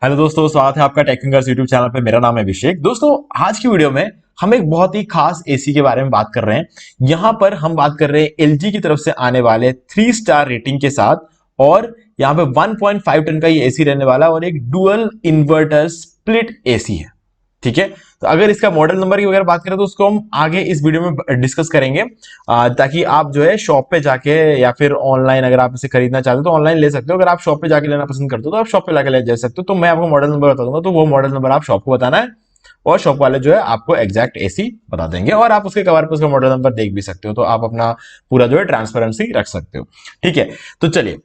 Hello दोस्तों, स्वागत है आपका टेक्निकल यूट्यूब चैनल पे। मेरा नाम है अभिषेक। दोस्तों, आज की वीडियो में हम एक बहुत ही खास एसी के बारे में बात कर रहे हैं। यहां पर हम बात कर रहे हैं एलजी की तरफ से आने वाले 3 स्टार रेटिंग के साथ, और यहां पे 1.5 टन का ये एसी रहने वाला है और एक डुअल इन्वर्टर स्प्लिट एसी है। ठीक है, तो अगर इसका मॉडल नंबर की वगैरह बात करें तो उसको हम आगे इस वीडियो में डिस्कस करेंगे, ताकि आप जो है शॉप पे जाके या फिर ऑनलाइन अगर आप इसे खरीदना चाहते हो तो ऑनलाइन ले सकते हो। अगर आप शॉप पे जाके लेना पसंद करते हो तो आप शॉप पे जाके ले जा सकते हो। तो मैं आपको मॉडल नंबर बता दूंगा, तो वो मॉडल नंबर आप शॉप को बताना है और शॉप वाले जो है आपको एग्जैक्ट एसी बता देंगे, और आप उसके कवर पे उसका मॉडल नंबर देख भी सकते हो, तो आप अपना पूरा जो है ट्रांसपेरेंसी रख सकते हो। ठीक है, तो चलिए,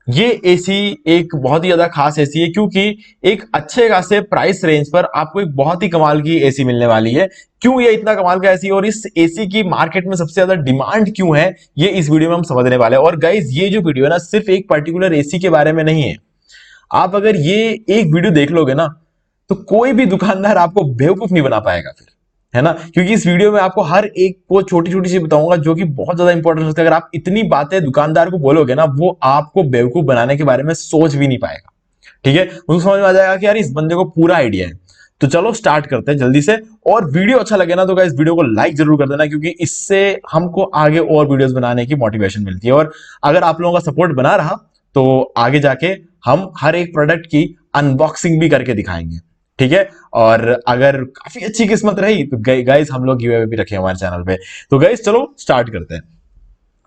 ये एसी एक बहुत ही ज्यादा खास एसी है, क्योंकि एक अच्छे खासे प्राइस रेंज पर आपको एक बहुत ही कमाल की एसी मिलने वाली है। क्यों ये इतना कमाल का एसी और इस एसी की मार्केट में सबसे ज्यादा डिमांड क्यों है, ये इस वीडियो में हम समझने वाले हैं। और गाइज, ये जो वीडियो है ना, सिर्फ एक पर्टिकुलर एसी के बारे में नहीं है। आप अगर ये एक वीडियो देख लोगे ना, तो कोई भी दुकानदार आपको बेवकूफ नहीं बना पाएगा फिर, है ना। क्योंकि इस वीडियो में आपको हर एक को छोटी छोटी चीज बताऊंगा जो कि बहुत ज्यादा इंपॉर्टेंट होती है। अगर आप इतनी बातें दुकानदार को बोलोगे ना, वो आपको बेवकूफ बनाने के बारे में सोच भी नहीं पाएगा। ठीक है, उसको समझ में आ जाएगा कि यार इस बंदे को पूरा आइडिया है। तो चलो स्टार्ट करते हैं जल्दी से। और वीडियो अच्छा लगे ना तो गाइस वीडियो को लाइक जरूर कर देना, क्योंकि इससे हमको आगे और वीडियोस बनाने की मोटिवेशन मिलती है। और अगर आप लोगों का सपोर्ट बना रहा तो आगे जाके हम हर एक प्रोडक्ट की अनबॉक्सिंग भी करके दिखाएंगे। ठीक है, और अगर काफी अच्छी किस्मत रही तो गाइस हम लोग गिव अवे भी रखे हमारे चैनल पे। तो गाइस चलो स्टार्ट करते हैं।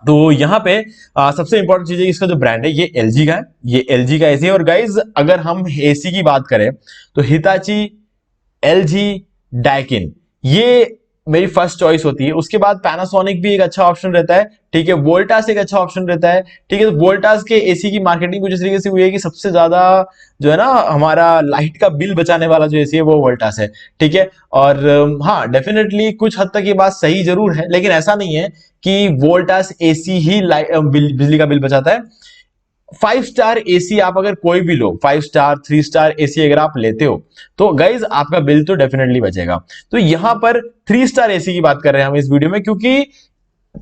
तो यहाँ पे सबसे इंपॉर्टेंट चीज है, इसका जो ब्रांड है ये एलजी का है। ये एलजी का एसी है। और गाइज, अगर हम एसी की बात करें तो हिताची, एलजी, डाइकिन, ये मेरी फर्स्ट चॉइस होती है। उसके बाद पैनासोनिक भी एक अच्छा ऑप्शन रहता है। ठीक है, वोल्टास एक अच्छा ऑप्शन रहता है। ठीक है, तो वोल्टास के एसी की मार्केटिंग कुछ इस तरीके से हुई है कि सबसे ज्यादा जो है ना, हमारा लाइट का बिल बचाने वाला जो एसी है वो वोल्टास है। ठीक है, और हाँ, डेफिनेटली कुछ हद तक ये बात सही जरूर है, लेकिन ऐसा नहीं है कि वोल्टास एसी ही बिजली का बिल बचाता है। 5 स्टार एसी आप अगर कोई भी लो, 5 स्टार 3 स्टार एसी अगर आप लेते हो तो गाइज आपका बिल तो डेफिनेटली बचेगा। तो यहां पर 3 स्टार एसी की बात कर रहे हैं हम इस वीडियो में, क्योंकि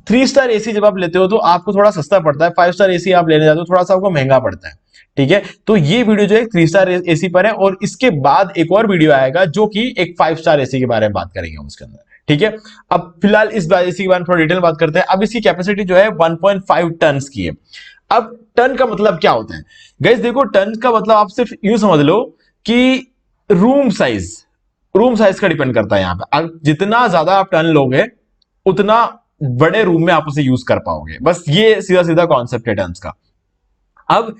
3 स्टार एसी जब आप लेते हो तो आपको थोड़ा सस्ता पड़ता है। 5 स्टार एसी आप लेने जाते हो थोड़ा सा आपको महंगा पड़ता है। ठीक है, तो ये वीडियो जो है 3 स्टार एसी पर है, और इसके बाद एक और वीडियो आएगा जो कि एक 5 स्टार एसी के बारे में बात करेंगे हम उसके अंदर। ठीक है, अब फिलहाल इस एसी के बारे में थोड़ा डिटेल बात करते हैं। अब इसकी कैपेसिटी जो है 1.5 टन की है। अब टन का मतलब क्या होता है गाइस? देखो, टन का मतलब आप सिर्फ यूं समझ लो कि रूम साइज, रूम साइज का डिपेंड करता है। यहां पे जितना ज्यादा आप टन लोगे उतना बड़े रूम में आप उसे यूज कर पाओगे। बस ये सीधा सीधा कॉन्सेप्ट है टन्स का। अब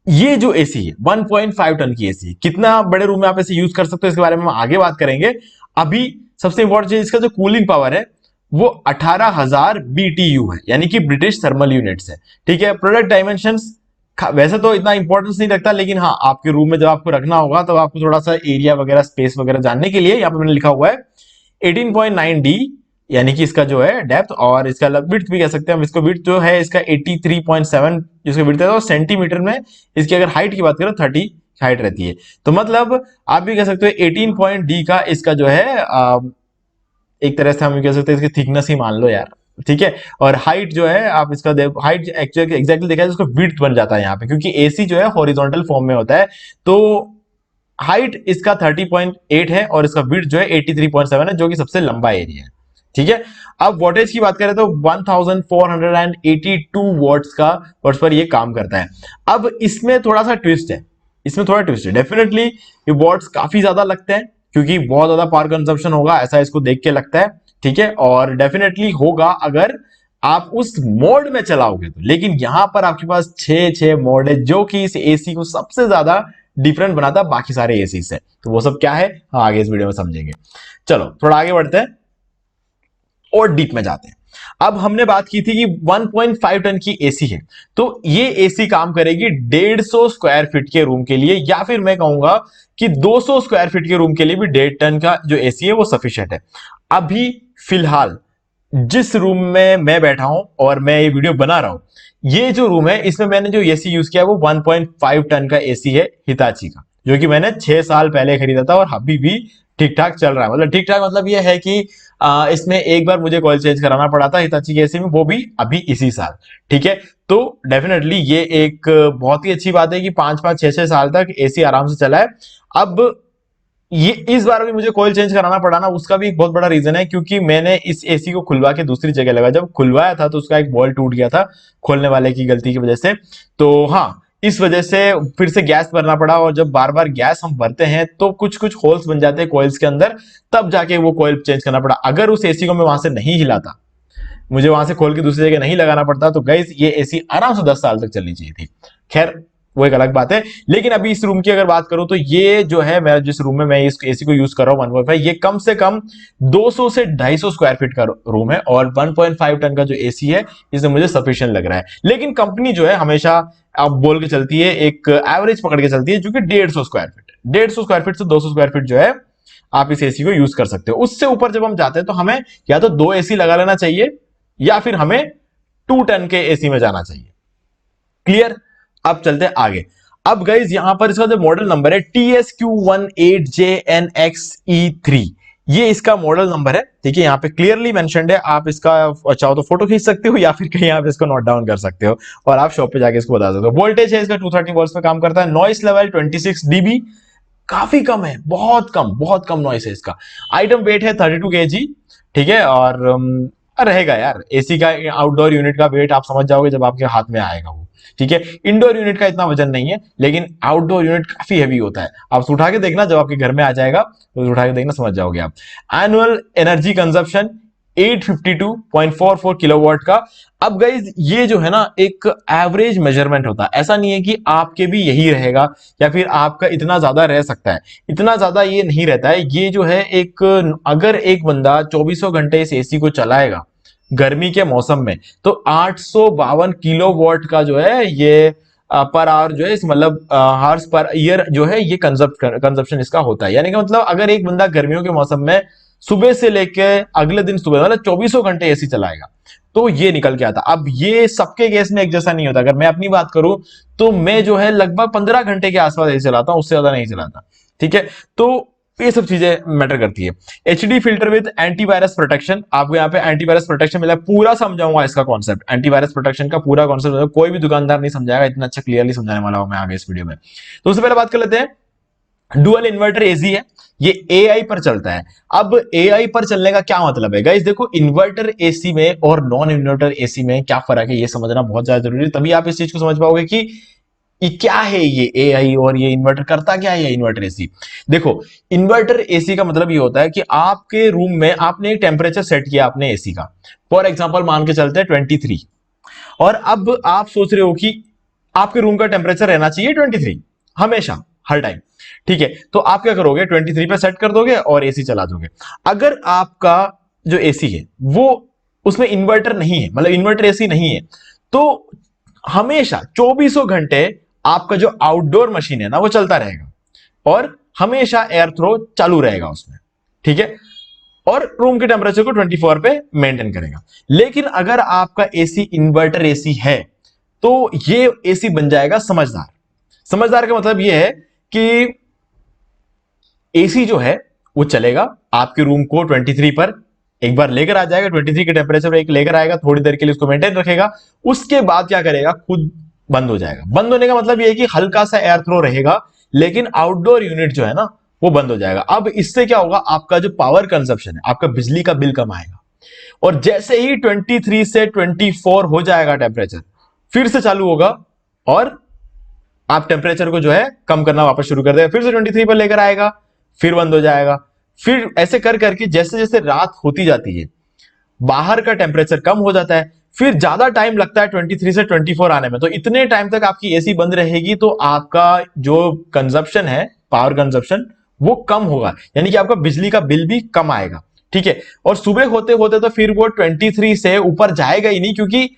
ये जो एसी है 1.5 टन की एसी, कितना बड़े रूम में आप इसे यूज कर सकते हो इसके बारे में हम आगे बात करेंगे। अभी सबसे इंपॉर्टेंट चीज, इसका जो कूलिंग पावर है वो 18,000 BTU है, यानी कि ब्रिटिश थर्मल यूनिट्स है। ठीक है, प्रोडक्ट डायमेंशंस वैसे तो इतना इंपॉर्टेंस नहीं रखता, लेकिन हाँ, आपके रूम में जब आपको रखना होगा तो आपको थोड़ा सा एरिया वगैरह, स्पेस वगैरह जानने के लिए यहाँ पे मैंने लिखा हुआ है 18.9D, यानी कि इसका जो है डेप्थ, और इसका विड्थ भी कह सकते हैं हम इसको। विड्थ जो है इसका 83.7 जिसका विड्थ है, तो सेंटीमीटर में इसकी अगर हाइट की बात करें 30 हाइट रहती है। तो मतलब आप भी कह सकते हो 18 का इसका जो है एक तरह से हम कह सकते हैं इसकी थिकनेस ही मान लो यार। ठीक है, और हाइट जो है आप इसका हाइट एक्चुअली एग्जैक्टली देखा जाए तो विड्थ बन जाता है यहाँ पे, क्योंकि एसी जो है हॉरिजॉन्टल फॉर्म में होता है। तो हाइट इसका 30.8 है और इसका विड्थ जो है 83.7 है, जो कि सबसे लंबा एरिया है। ठीक है, अब वोल्टेज की बात करें तो 1482 वॉट्स का वॉट्स पर ये काम करता है। अब इसमें थोड़ा सा ट्विस्ट है, इसमें थोड़ा ट्विस्ट है। डेफिनेटली ये वॉट्स काफी ज्यादा लगते हैं, क्योंकि बहुत ज्यादा पावर कंजप्शन होगा, ऐसा इसको देख के लगता है। ठीक है, और डेफिनेटली होगा अगर आप उस मोड में चलाओगे तो। लेकिन यहां पर आपके पास 6 मोड है, जो कि इस एसी को सबसे ज्यादा डिफरेंट बनाता है बाकी सारे एसी से। तो वो सब क्या है, हाँ, आगे इस वीडियो में समझेंगे। चलो थोड़ा आगे बढ़ते हैं और डीप में जाते हैं। अब हमने बात की थी कि 1.5 टन की एसी है, तो ये एसी काम करेगी 150 स्क्वायर फीट के रूम के लिए, या फिर मैं कहूंगा कि 200 स्क्वायर फीट के रूम के लिए भी 1.5 टन का जो एसी है वो सफिशिएंट है। अभी फिलहाल जिस रूम में मैं बैठा हूं और मैं ये वीडियो बना रहा हूं, ये जो रूम है इसमें मैंने जो एसी यूज किया है वो 1.5 टन का एसी है हिताची का, जो कि मैंने 6 साल पहले खरीदा था और अभी भी ठीक ठाक चल रहा है, मतलब ठीक ठाक मतलब ये है कि इसमें एक बार मुझे कॉइल चेंज कराना पड़ा था हिताची के एसी में, वो भी अभी इसी साल। ठीक है, तो डेफिनेटली ये एक बहुत ही अच्छी बात है कि 5-5 6-6 साल तक एसी आराम से चला है। अब ये इस बार भी मुझे कॉइल चेंज कराना पड़ा ना, उसका भी एक बहुत बड़ा रीजन है, क्योंकि मैंने इस एसी को खुलवा के दूसरी जगह लगा। जब खुलवाया था तो उसका एक बॉल टूट गया था खोलने वाले की गलती की वजह से। तो हाँ, इस वजह से फिर से गैस भरना पड़ा, और जब बार बार गैस हम भरते हैं तो कुछ कुछ होल्स बन जाते हैं कॉइल्स के अंदर, तब जाके वो कॉइल चेंज करना पड़ा। अगर उस एसी को मैं वहां से नहीं हिलाता, मुझे वहां से खोल के दूसरी जगह नहीं लगाना पड़ता, तो गाइस ये एसी आराम से 10 साल तक चलनी चाहिए थी। खैर, वो एक अलग बात है। लेकिन अभी इस रूम की अगर बात करूं तो ये जो है, मैं जिस रूम में मैं इस एसी को यूज कर रहा हूं 1.5, ये कम से कम 200 से 250 स्क्वायर फीट का रूम है, और 1.5 टन का जो एसी है इसमें मुझे सफिशिएंट लग रहा है। लेकिन कंपनी जो है हमेशा आप बोल के चलती है, एक एवरेज पकड़ के चलती है, जो कि 150 स्क्वायर फीट, 150 स्क्वायर फीट से 200 स्क्वायर फीट जो है आप इस एसी को यूज कर सकते हो। उससे ऊपर जब हम जाते हैं तो हमें या तो 2 एसी लगा लेना चाहिए, या फिर हमें 2 टन के एसी में जाना चाहिए। क्लियर? अब चलते हैं आगे। अब गाइज यहां पर इसका जो मॉडल नंबर है TSQ18JNXE3, ये इसका मॉडल नंबर है। ठीक है, यहां पे क्लियरली मेंशन्ड है। आप इसका चाहो तो फोटो खींच सकते हो, या फिर कहीं आप इसको नोट डाउन कर सकते हो, और आप शॉप पे जाके इसको बता सकते हो। वोल्टेज है इसका 230 वोल्ट्स पे काम करता है। नॉइस लेवल 26 dB, काफी कम है, बहुत कम नॉइस है इसका। आइटम वेट है 32 kg। ठीक है, और रहेगा यार, एसी का आउटडोर यूनिट का वेट आप समझ जाओगे जब आपके हाथ में आएगा वो। ठीक है, इंडोर यूनिट का इतना वजन नहीं है, लेकिन आउटडोर यूनिट काफी हैवी होता है। आप उठा के देखना, जब आपके घर में आ जाएगा तो उठा के देखना, समझ जाओगे आप। एनुअल एनर्जी कंजप्शन 852.44 किलोवाट का। अब गाइज ये जो है ना, एक एवरेज मेजरमेंट होता है, ऐसा नहीं है कि आपके भी यही रहेगा या फिर आपका इतना ज्यादा रह सकता है। इतना ज्यादा ये नहीं रहता है। ये जो है एक, अगर एक बंदा 24 घंटे इस एसी को चलाएगा गर्मी के मौसम में, तो 852 किलोवाट का जो है ये पर आवर जो है, इस मतलब हार्स पर ईयर जो है ये कंजप्शन इसका होता है। यानी कि मतलब अगर एक बंदा गर्मियों के मौसम में सुबह से लेके अगले दिन सुबह, मतलब 24 घंटे एसी चलाएगा, तो ये निकल के आता। अब ये सबके केस में एक जैसा नहीं होता। अगर मैं अपनी बात करूं तो मैं जो है लगभग 15 घंटे के आसपास एसी चलाता हूं, उससे ज्यादा नहीं चलाता। ठीक है, तो ये सब चीजें मैटर करती है। HD filter with antivirus protection, आपको यहाँ पे एंटीवायरस प्रोटेक्शन मिला है। पूरा समझाऊंगा इसका कॉन्सेप्ट, एंटीवायरस प्रोटेक्शन का पूरा कॉन्सेप्ट कोई भी दुकानदार नहीं समझाएगा, इतना अच्छा क्लियरली समझाने वाला हूं मैं आगे इस वीडियो में। तो उससे पहले बात कर लेते हैं, डुअल इन्वर्टर एसी है, ये एआई पर चलता है। अब एआई पर चलने का क्या मतलब है गाइस? देखो, इन्वर्टर एसी में और नॉन इन्वर्टर एसी में क्या फर्क है, ये समझना बहुत ज्यादा जरूरी है, तभी आप इस चीज को समझ पाओगे कि ये क्या है, ये एआई और ये इन्वर्टर करता क्या है, ये इन्वर्टर एसी। देखो, इन्वर्टर एसी का मतलब ये होता है कि आपके रूम में आपने एक टेम्परेचर सेट किया अपने एसी का, फॉर एग्जांपल मान के चलते हैं 23, और अब आप सोच रहे हो कि आपके रूम का टेम्परेचर रहना चाहिए 23 हमेशा, हर टाइम। ठीक है, तो आप क्या करोगे, 23 पे सेट कर दोगे और एसी चला दोगे। अगर आपका जो एसी है वो, उसमें इन्वर्टर नहीं है, मतलब इन्वर्टर एसी नहीं है, तो हमेशा 24 घंटे आपका जो आउटडोर मशीन है ना वो चलता रहेगा, और हमेशा एयर थ्रो चालू रहेगा उसमें। ठीक है, और रूम के टेम्परेचर को 24 पे मेंटेन करेगा। लेकिन अगर आपका एसी इन्वर्टर एसी है, तो ये एसी बन जाएगा समझदार। समझदार का मतलब ये है कि एसी जो है वो चलेगा आपके रूम को 23 पर एक बार लेकर आ जाएगा, 23 के टेम्परेचर पर एक लेकर आएगा, थोड़ी देर के लिए उसको मेंटेन रखेगा, उसके बाद क्या करेगा, खुद बंद हो जाएगा। बंद होने का मतलब ये है कि हल्का सा एयर थ्रो रहेगा, लेकिन आउटडोर यूनिट जो है ना वो बंद हो जाएगा। अब इससे क्या होगा, आपका जो पावर कंजप्शन है, आपका बिजली का बिल कम आएगा। और जैसे ही 23 से 24 हो जाएगा टेम्परेचर, फिर से चालू होगा, और आप टेम्परेचर को जो है कम करना वापस शुरू कर देगा, फिर से 23 पर लेकर आएगा, फिर बंद हो जाएगा। फिर ऐसे कर करके जैसे जैसे रात होती जाती है, बाहर का टेम्परेचर कम हो जाता है, फिर ज्यादा टाइम लगता है 23 से 24 आने में, तो इतने टाइम तक आपकी एसी बंद रहेगी, तो आपका जो कंजप्शन है, पावर कंजप्शन, वो कम होगा, यानी कि आपका बिजली का बिल भी कम आएगा। ठीक है, और सुबह होते होते तो फिर वो 23 से ऊपर जाएगा ही नहीं, क्योंकि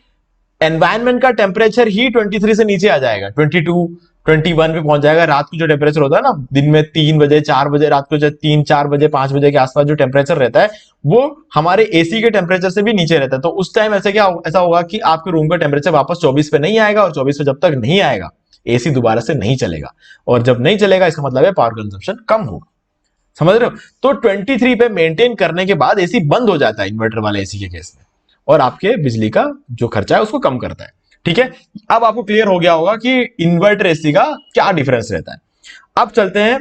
एनवायरमेंट का टेम्परेचर ही 23 से नीचे आ जाएगा, 22 21 पे पहुंच जाएगा। रात को जो टेम्परेचर होता है ना, दिन में 3 बजे 4 बजे, रात को जो 3 4 बजे 5 बजे के आसपास जो टेम्परेचर रहता है, वो हमारे एसी के टेम्परेचर से भी नीचे रहता है। तो उस टाइम ऐसा होगा कि आपके रूम का टेम्परेचर वापस 24 पे नहीं आएगा, और 24 पे जब तक नहीं आएगा एसी दोबारा से नहीं चलेगा, और जब नहीं चलेगा इसका मतलब है पावर कंजप्शन कम होगा। समझ रहे हो? तो 23 पे मेंटेन करने के बाद एसी बंद हो जाता है इन्वर्टर वाले एसी के केस में, और आपके बिजली का जो खर्चा है उसको कम करता है। ठीक है, अब आपको क्लियर हो गया होगा कि इन्वर्टर एसी का क्या डिफरेंस रहता है। अब चलते हैं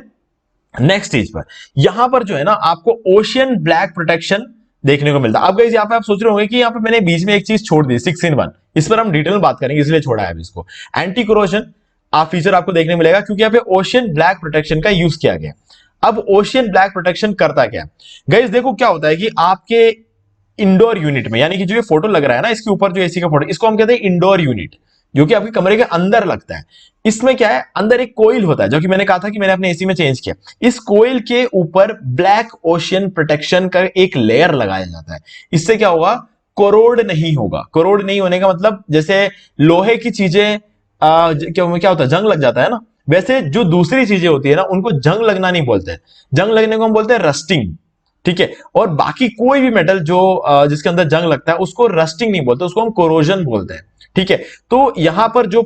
नेक्स्ट चीज पर। यहां पर जो है ना आपको ओशियन ब्लैक प्रोटेक्शन देखने को मिलता है। अब गाइस यहाँ पे आप सोच रहे होंगे कि यहाँ पे मैंने बीच में एक चीज छोड़ दी 6-in-1, इस पर हम डिटेल में बात करेंगे इसलिए छोड़ा है अभी इसको। एंटी कोरोजन आप फीचर आपको देखने मिलेगा क्योंकि यहाँ पे ओशियन ब्लैक प्रोटेक्शन का यूज किया गया। अब ओशियन ब्लैक प्रोटेक्शन करता क्या गाइस, देखो क्या होता है कि आपके इंडोर यूनिट में, यानी कि जो ये फोटो लग रहा है ना इसके ऊपर जो एसी का फोटो, इसको हम कहते हैं इंडोर यूनिट, जो कि आपके कमरे के अंदर लगता है। इसमें क्या है, अंदर एक कोइल होता है, जो कि मैंने कहा था कि मैंने अपने एसी में चेंज किया। इस कोइल के ऊपर ब्लैक ओशियन प्रोटेक्शन का एक लेयर लगाया जाता है। इससे क्या होगा, कोरोड नहीं होगा। कोरोड नहीं होने का मतलब जैसे लोहे की चीजें क्या होता है, जंग लग जाता है ना, वैसे जो दूसरी चीजें होती है ना उनको जंग लगना नहीं बोलते हैं। जंग लगने को हम बोलते हैं रस्टिंग। ठीक है, और बाकी कोई भी मेटल जो जिसके अंदर जंग लगता है उसको रस्टिंग नहीं बोलते, उसको हम कोरोजन बोलते हैं। ठीक है, तो यहां पर जो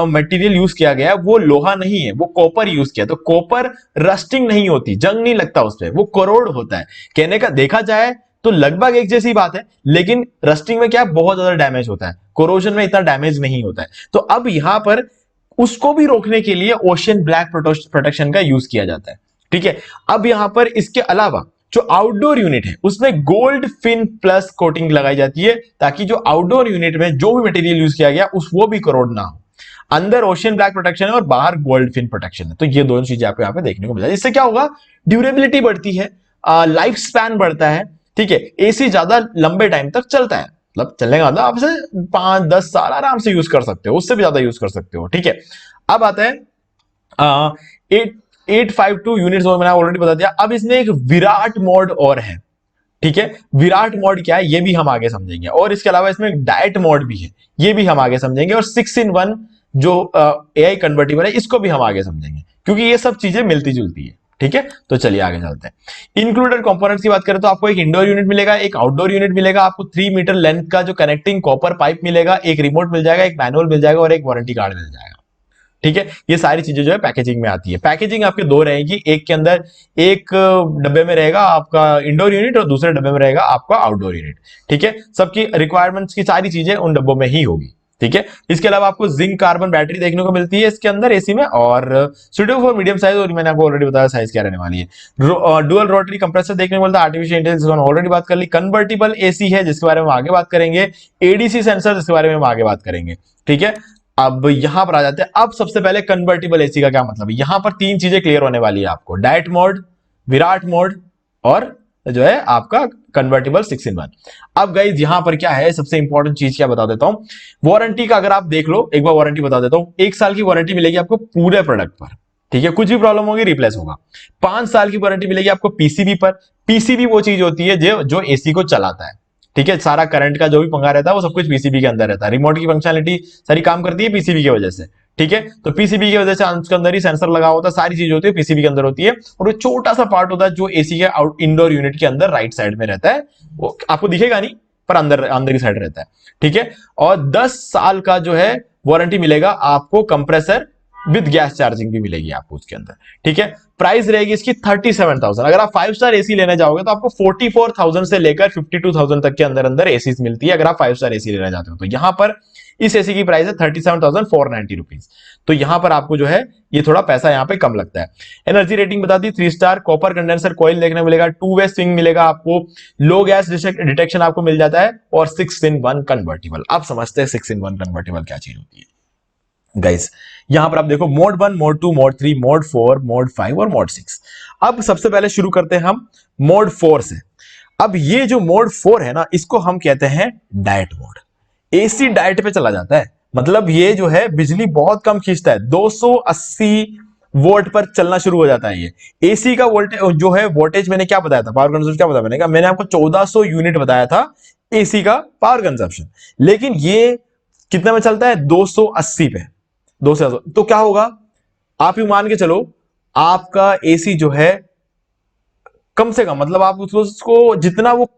मटेरियल यूज किया गया है वो लोहा नहीं है, वो कॉपर यूज किया। तो कॉपर रस्टिंग नहीं होती, जंग नहीं लगता उस पर, वो कोरोड होता है। कहने का देखा जाए तो लगभग एक जैसी बात है, लेकिन रस्टिंग में क्या बहुत ज्यादा डैमेज होता है, कोरोजन में इतना डैमेज नहीं होता है। तो अब यहां पर उसको भी रोकने के लिए ओशियन ब्लैक प्रोटेक्शन का यूज किया जाता है। ठीक है, अब यहां पर इसके अलावा जो आउटडोर यूनिट है उसमें गोल्ड फिन प्लस कोटिंग लगाई जाती है, ताकि जो आउटडोर यूनिट में जो भी मटेरियल यूज किया गया उस वो भी करोड ना हो। अंदर ओशियन ब्लैक प्रोटेक्शन है और बाहर गोल्ड फिन प्रोटेक्शन है। तो ये दोनों चीजें आपको यहाँ पे देखने को मिल जाती है। इससे क्या होगा, ड्यूरेबिलिटी बढ़ती है, लाइफ स्पैन बढ़ता है। ठीक है, एसी ज्यादा लंबे टाइम तक चलता है, मतलब चलने का मतलब आपसे 5-10 साल आराम से यूज कर सकते हो, उससे भी ज्यादा यूज कर सकते हो। ठीक है, अब आता है 852 यूनिट्स, और मैंने ऑलरेडी बता दिया। अब इसमें एक विराट मोड और है। ठीक है, विराट मोड क्या है ये भी हम आगे समझेंगे, और इसके अलावा इसमें एक डाइट मोड भी है, ये भी हम आगे समझेंगे, और 6-in-1 जो एआई कन्वर्टिबल है इसको भी हम आगे समझेंगे, क्योंकि ये सब चीजें मिलती जुलती है। ठीक है, तो चलिए आगे चलते हैं। इंक्लूडेड कंपोनेंट्स की बात करें तो आपको एक इंडोर यूनिट मिलेगा, एक आउटडोर यूनिट मिलेगा, आपको 3 मीटर लेंथ का जो कनेक्टिंग कॉपर पाइप मिलेगा, एक रिमोट मिल जाएगा, एक मैनुअल मिल जाएगा और एक वारंटी कार्ड मिल जाएगा। ठीक है, ये सारी चीजें जो है पैकेजिंग में आती है। पैकेजिंग आपके दो रहेगी, एक के अंदर एक डब्बे में रहेगा आपका इंडोर यूनिट और दूसरे डब्बे में रहेगा आपका आउटडोर यूनिट। ठीक है, सबकी रिक्वायरमेंट्स की सारी चीजें उन डब्बों में ही होगी। ठीक है, इसके अलावा आपको जिंक कार्बन बैटरी देखने को मिलती है इसके अंदर एसी में, और सुटेबल फॉर मीडियम साइज, और मैंने आपको ऑलरेडी बताया साइज क्या रहने वाली है। डुअल रोटरी कंप्रेसर देखने को मिलता है, आर्टिफिशियल इंटेलिजेंस ऑलरेडी बात कर ली। कन्वर्टिबल एसी है जिसके बारे में आगे बात करेंगे, एडीसी सेंसर जिसके बारे में हम आगे बात करेंगे। ठीक है, अब यहां पर आ जाते हैं। अब सबसे पहले कन्वर्टिबल एसी का क्या मतलब है, यहां पर 3 चीजें क्लियर होने वाली है आपको, डाइट मोड, विराट मोड और जो है आपका कन्वर्टिबल 6-in-1। अब गाइस यहां पर क्या है, सबसे इंपॉर्टेंट चीज क्या बता देता हूं। वारंटी का अगर आप देख लो, एक बार वारंटी बता देता हूं। 1 साल की वारंटी मिलेगी आपको पूरे प्रोडक्ट पर। ठीक है, कुछ भी प्रॉब्लम होगी रिप्लेस होगा। 5 साल की वारंटी मिलेगी आपको पीसीबी पर। पीसीबी वो चीज होती है जो एसी को चलाता है। ठीक है, सारा करंट का जो भी पंगा रहता है वो सब कुछ पीसीबी के अंदर रहता है। रिमोट की फंक्शनलिटी सारी काम करती है पीसीबी की वजह से। ठीक है, तो पीसीबी की वजह से उसके अंदर ही सेंसर लगा होता है, सारी चीज होती है पीसीबी के अंदर होती है, और वो छोटा सा पार्ट होता है जो एसी के इंडोर यूनिट के अंदर राइट साइड में रहता है, वो आपको दिखेगा नहीं पर अंदर अंदर की साइड रहता है। ठीक है, और 10 साल का जो है वारंटी मिलेगा आपको, कंप्रेसर विद गैस चार्जिंग भी मिलेगी आपको उसके अंदर। ठीक है, प्राइस रहेगी इसकी 37,000। अगर आप 5 स्टार एसी लेने जाओगे तो आपको 44,000 से लेकर 52,000 तक के अंदर अंदर एसी मिलती है, अगर आप 5 स्टार एसी लेना चाहते हो तो। यहां पर इस एसी की प्राइस है 37,490 रुपीज। तो यहां पर आपको जो है ये थोड़ा पैसा यहां पे कम लगता है। एनर्जी रेटिंग बता दी 3 स्टार, कॉपर कंडेंसर कॉइल देखने मिलेगा, 2 वे स्विंग मिलेगा आपको, लो गैस डिटेक्शन आपको मिल जाता है, और 6-in-1 कन्वर्टिबल। आप समझते हैं 6-in-1 कन्वर्टिबल क्या चीज होती है गाइस। यहां पर आप देखो mode 1, mode 2, mode 3, mode 4, mode 5 और मोड 6। अब सबसे पहले शुरू करते हैं हम मोड 4 से। अब ये जो मोड 4 है ना, इसको हम कहते हैं डाइट मोड। एसी डाइट पे चला जाता है, मतलब ये जो है बिजली बहुत कम खींचता है, 280 वोल्ट पर चलना शुरू हो जाता है ये। एसी का वोल्टेज जो है, वोल्टेज मैंने क्या बताया था, पावर कंजप्शन क्या बताया मैंने आपको 1400 यूनिट बताया था एसी का पावर कंजप्शन, लेकिन ये कितने में चलता है, 280 पे। 200, तो क्या होगा, आप ही मान के चलो आपका एसी जो है कम से कम, मतलब आप उसको जितना वो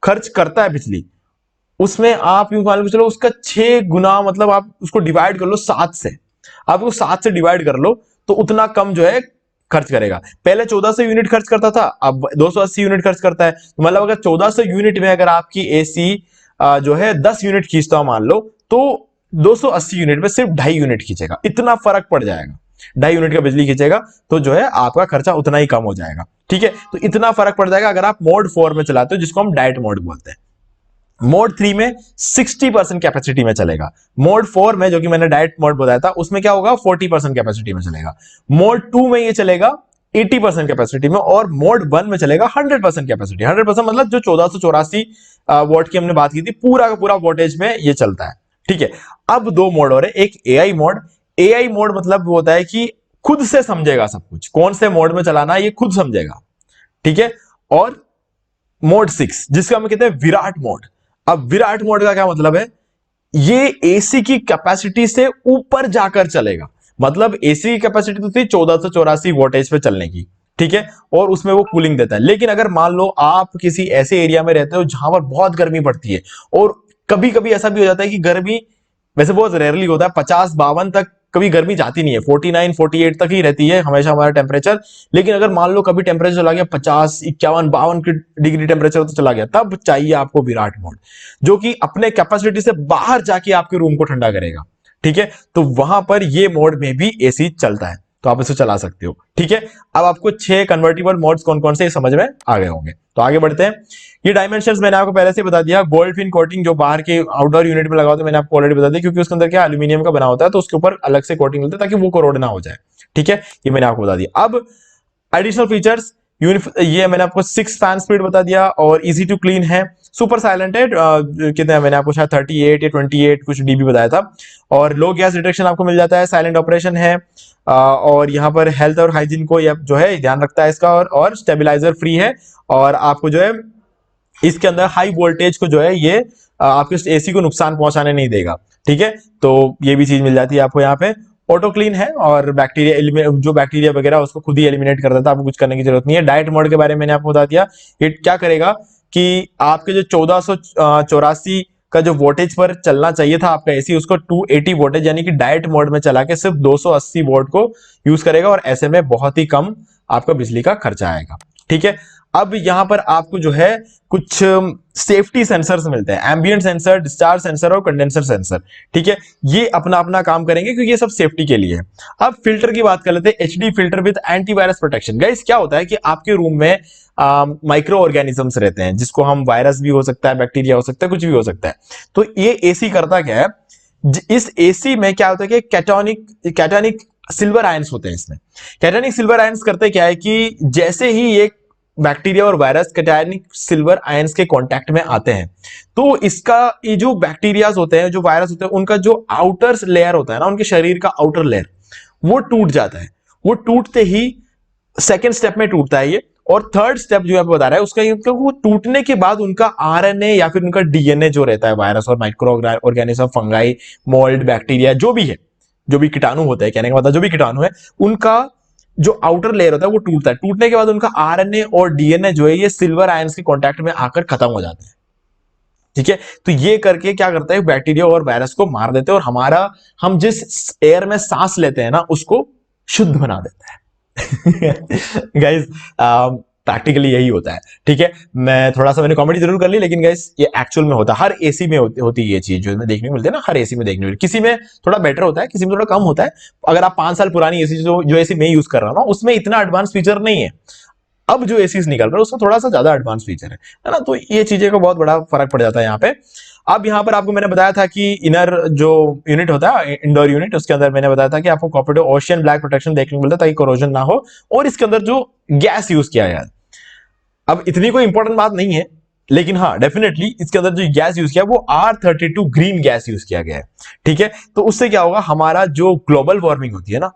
खर्च करता है बिजली, उसमें आप यूं मान के चलो उसका 6 गुना, मतलब आप उसको डिवाइड कर लो 7 से, आप उसको 7 से डिवाइड कर लो तो उतना कम जो है खर्च करेगा। पहले 1400 यूनिट खर्च करता था, अब 280 यूनिट खर्च करता है। तो मतलब अगर 1400 यूनिट में अगर आपकी एसी जो है 10 यूनिट खींचता हो मान लो, तो 280 यूनिट में सिर्फ 2.5 यूनिट खींचेगा, इतना फर्क पड़ जाएगा। 2.5 यूनिट का बिजली खींचेगा तो जो है आपका खर्चा उतना ही कम हो जाएगा। ठीक है, तो इतना फर्क पड़ जाएगा अगर आप मोड 4 में चलाते हो, जिसको हम डाइट मोड बोलते हैं। मोड 3 में 60% कैपेसिटी में चलेगा। मोड 4 में, जो कि मैंने डाइट मोड बताया था, उसमें क्या होगा, 40% कैपेसिटी में चलेगा। मोड 2 में ये चलेगा 80% कैपेसिटी में, और मोड 1 में चलेगा 100% कैपेसिटी। 100% मतलब जो 1484 वॉट की हमने बात की थी, पूरा का पूरा वोल्टेज में ये चलता है। ठीक है, अब दो मोड और है, एक एआई मोड। एआई मोड मतलब होता है कि खुद से समझेगा सब कुछ, कौन से मोड में चलाना है ये खुद समझेगा। ठीक है, और मोड 6 जिसका हम कहते हैं विराट मोड। अब विराट मोड का क्या मतलब है, ये एसी की कैपेसिटी से ऊपर जाकर चलेगा। मतलब एसी की कैपेसिटी तो थी 1484 वोल्टेज पे चलने की, ठीक है, और उसमें वो कूलिंग देता है। लेकिन अगर मान लो आप किसी ऐसे एरिया में रहते हो जहां पर बहुत गर्मी पड़ती है, और कभी कभी ऐसा भी हो जाता है कि गर्मी, वैसे बहुत रेयरली होता है, 50-52 तक कभी गर्मी जाती नहीं है, 49-48 तक ही रहती है हमेशा हमारा टेम्परेचर। लेकिन अगर मान लो कभी टेम्परेचर चला गया 50, 51, 52 डिग्री टेम्परेचर तो चला गया, तब चाहिए आपको विराट मोड, जो कि अपने कैपेसिटी से बाहर जाके आपके रूम को ठंडा करेगा। ठीक है, तो वहां पर ये मोड में भी एसी चलता है, तो आप इसे चला सकते हो। ठीक है, अब आपको 6 कन्वर्टिबल मोड्स कौन कौन से समझ में आ गए होंगे, तो आगे बढ़ते हैं। ये डायमेंशंस मैंने आपको पहले से बता दिया। गोल्ड फिन कोटिंग जो बाहर के आउटडोर यूनिट में लगा होता है, मैंने आपको ऑलरेडी बता दिया, क्योंकि उसके अंदर क्या एल्यूमिनियम का बना होता है, तो उसके ऊपर अलग से कोटिंग मिलता है ताकि वो कोरोड ना हो जाए। ठीक है, ये मैंने आपको बता दिया। अब एडिशनल फीचर्स, ये मैंने आपको 6 फैन स्पीड बता दिया, और इजी टू क्लीन है, सुपर साइलेंट है, कितने मैंने आपको शायद 38 या 28 कुछ डीबी बताया था, और लो गैस डिटेक्शन आपको मिल जाता है, साइलेंट ऑपरेशन है, और यहाँ पर हेल्थ और हाइजीन को ये जो है ध्यान रखता है इसका, और स्टेबलाइजर फ्री है, और आपको जो है इसके अंदर हाई वोल्टेज को जो है ये आपके एसी को नुकसान पहुंचाने नहीं देगा। ठीक है, तो ये भी चीज मिल जाती है आपको यहाँ पे। ऑटो क्लीन है, और बैक्टीरिया जो बैक्टीरिया वगैरह उसको खुद ही एलिमिनेट कर देता है, आपको कुछ करने की जरूरत नहीं है। डाइट मोड के बारे में मैंने आपको बता दिया, ये क्या करेगा कि आपके जो 1484 का जो वोल्टेज पर चलना चाहिए था आपका एसी, उसको 280 वोल्टेज यानी कि डाइट मोड में चला के सिर्फ 280 वोल्ट को यूज करेगा, और ऐसे में बहुत ही कम आपका बिजली का खर्चा आएगा। ठीक है, अब यहां पर आपको जो है कुछ सेफ्टी सेंसर्स मिलते हैं, एम्बिएंट सेंसर, डिस्चार्ज सेंसर और कंडेंसर सेंसर। ठीक है, ये अपना अपना काम करेंगे क्योंकि ये सब सेफ्टी के लिए है। अब फिल्टर की बात कर लेते हैं, HD filter with antivirus protection. Guys क्या होता है कि आपके रूम में माइक्रो ऑर्गेनिजम्स रहते हैं, जिसको हम वायरस भी हो सकता है, बैक्टीरिया हो सकता है, कुछ भी हो सकता है। तो ये एसी करता क्या है, इस एसी में क्या होता है कि कैटानिक सिल्वर आयंस होते हैं इसमें। कैटानिक सिल्वर आयंस करते क्या है कि जैसे ही एक बैक्टीरिया और वायरस कैटायनिक सिल्वर आयंस के कांटेक्ट में आते हैं, तो इसका ये जो बैक्टीरियाज होते हैं, जो वायरस होते हैं, उनका जो आउटर लेयर होता है ना, उनके शरीर का आउटर लेयर, वो टूट जाता है। वो टूटते ही सेकेंड स्टेप में टूटता है ये, और थर्ड स्टेप जो बता रहा है उसका ये, वो टूटने के बाद उनका आरएनए या फिर उनका डीएनए जो रहता है, वायरस और micro organism, fungi, mould, bacteria, जो भी है, जो भी कीटाणु होता है, कहने का मतलब जो भी कीटाणु है, उनका जो आउटर लेयर होता है वो टूटता है। टूटने के बाद उनका आरएनए और डीएनए जो है ये सिल्वर आयंस के कांटेक्ट में आकर खत्म हो जाते हैं। ठीक है, तो ये करके क्या करता है, बैक्टीरिया और वायरस को मार देते हैं, और हम जिस एयर में सांस लेते हैं ना, उसको शुद्ध बना देता है। गाइस प्रैक्टिकली यही होता है। ठीक है, मैं थोड़ा सा मैंने कॉमेडी जरूर कर ली, लेकिन गाइस ये एक्चुअल में होता है, हर एसी में होती है ये चीज, जो देखने को मिलती है ना, हर एसी में देखने को मिलती है। किसी में थोड़ा बेटर होता है, किसी में थोड़ा कम होता है। अगर आप 5 साल पुरानी एसी जो एसी मैं यूज कर रहा हूं ना, उसमें इतना एडवांस फीचर नहीं है। अब जो एसीज निकल रहा है उसमें थोड़ा सा ज्यादा एडवांस फीचर है ना, तो ये चीजें का बहुत बड़ा फर्क पड़ जाता है यहाँ पे। अब यहाँ पर आपको मैंने बताया था कि इनर जो यूनिट होता है, इंडोर यूनिट, उसके अंदर मैंने बताया था कि आपको कॉपर ओशियन ब्लैक प्रोटेक्शन देखने को मिलता है ताकि कोरोजन ना हो, और इसके अंदर जो गैस यूज किया गया है, अब इतनी कोई इंपॉर्टेंट बात नहीं है, लेकिन हाँ डेफिनेटली इसके अंदर जो गैस यूज किया वो R32 ग्रीन गैस यूज किया गया है। ठीक है, तो उससे क्या होगा, हमारा जो ग्लोबल वार्मिंग होती है ना,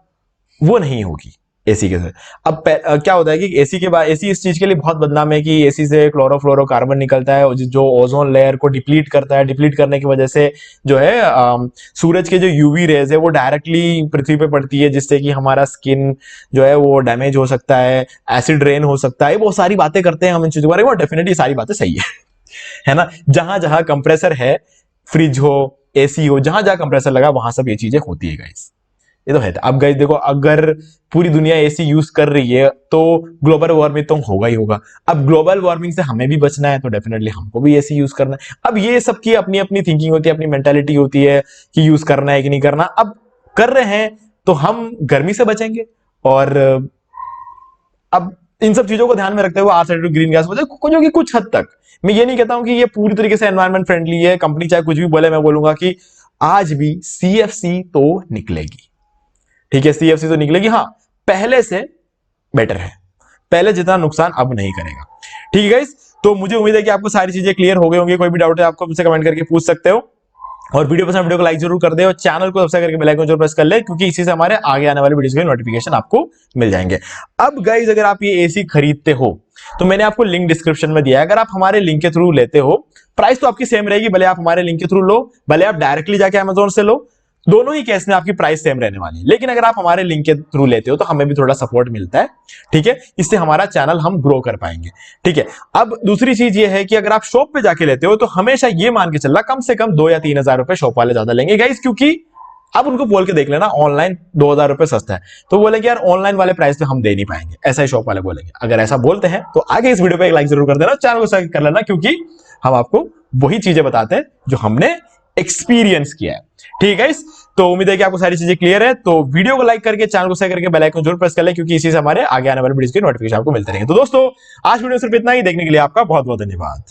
वो नहीं होगी एसी के साथ। अब क्या होता है कि एसी के बाद, एसी इस चीज के लिए बहुत बदनाम है कि एसी से क्लोरोफ्लोरोकार्बन निकलता है, जो ओजोन लेयर को डिप्लीट करता है। डिप्लीट करने की वजह से जो है सूरज के जो यूवी रेज है वो डायरेक्टली पृथ्वी पे पड़ती है, जिससे कि हमारा स्किन जो है वो डैमेज हो सकता है, एसिड रेन हो सकता है, बहुत सारी बातें करते हैं हम इन चीजों के बारे में, डेफिनेटली सारी बातें सही है ना। जहां जहां कंप्रेसर है, फ्रिज हो, एसी हो, जहां जहां कंप्रेसर लगा वहां सब ये चीजें होती है गाइस। ये तो है। अब गाइस देखो, अगर पूरी दुनिया एसी यूज कर रही है तो ग्लोबल वार्मिंग तो होगा ही होगा। अब ग्लोबल वार्मिंग से हमें भी बचना है तो डेफिनेटली हमको भी एसी यूज करना है। अब ये सबकी अपनी अपनी थिंकिंग होती है, अपनी मेंटालिटी होती है कि यूज करना है कि नहीं करना। अब कर रहे हैं तो हम गर्मी से बचेंगे, और अब इन सब चीजों को ध्यान में रखते हुए R32 ग्रीन गैस जो कि कुछ हद तक, मैं ये नहीं कहता हूं कि ये पूरी तरीके से एनवायरमेंट फ्रेंडली है। कंपनी चाहे कुछ भी बोले, मैं बोलूंगा कि आज भी CFC तो निकलेगी, ठीक है, CFC तो निकलेगी। हाँ, पहले से बेटर है, पहले जितना नुकसान अब नहीं करेगा। ठीक है गाइस, तो मुझे उम्मीद है कि आपको सारी चीजें क्लियर हो गई होंगी। कोई भी डाउट है आपको मुझसे कमेंट करके पूछ सकते हो, और वीडियो पसंद, वीडियो को लाइक जरूर कर दे, और चैनल को सब्सक्राइब करके बेल आइकन जरूर प्रेस कर ले, क्योंकि इसी से हमारे आगे आने वाले वीडियोस के नोटिफिकेशन आपको मिल जाएंगे। अब गाइस, अगर आप ये एसी खरीदते हो तो मैंने आपको लिंक डिस्क्रिप्शन में दिया है। अगर आप हमारे लिंक के थ्रू लेते हो, प्राइस तो आपकी सेम रहेगी, भले आप हमारे लिंक के थ्रू लो, भले आप डायरेक्टली जाके अमेजोन से लो, दोनों ही केस में आपकी प्राइस सेम रहने वाली है। लेकिन अगर आप हमारे लिंक के थ्रू लेते हो तो हमें भी थोड़ा सपोर्ट मिलता है, ठीक है, इससे हमारा चैनल हम ग्रो कर पाएंगे। ठीक है, अब दूसरी चीज ये है कि अगर आप शॉप पे जाके लेते हो तो हमेशा ये मान के चलना, कम से कम 2 या 3 हजार रुपए शॉप वाले ज्यादा लेंगे गाइस, क्योंकि अब उनको बोल के देख लेना ऑनलाइन 2000 रुपए सस्ता है, तो बोलेंगे यार ऑनलाइन वाले प्राइस पे हम दे नहीं पाएंगे, ऐसा ही शॉप वाले बोलेंगे। अगर ऐसा बोलते हैं तो आगे इस वीडियो पे एक लाइक जरूर कर देना, चैनल को सब्सक्राइब कर लेना, क्योंकि हम आपको वही चीजें बताते हैं जो हमने एक्सपीरियंस किया है। ठीक है, तो उम्मीद है कि आपको सारी चीजें क्लियर है। तो वीडियो को लाइक करके, चैनल को सब्सक्राइब करके बेल आइकन जरूर प्रेस कर लें, क्योंकि इसी से हमारे आगे आने वाले वीडियोस के नोटिफिकेशन आपको मिलते रहेंगे। तो दोस्तों, आज वीडियो सिर्फ इतना ही। देखने के लिए आपका बहुत बहुत धन्यवाद।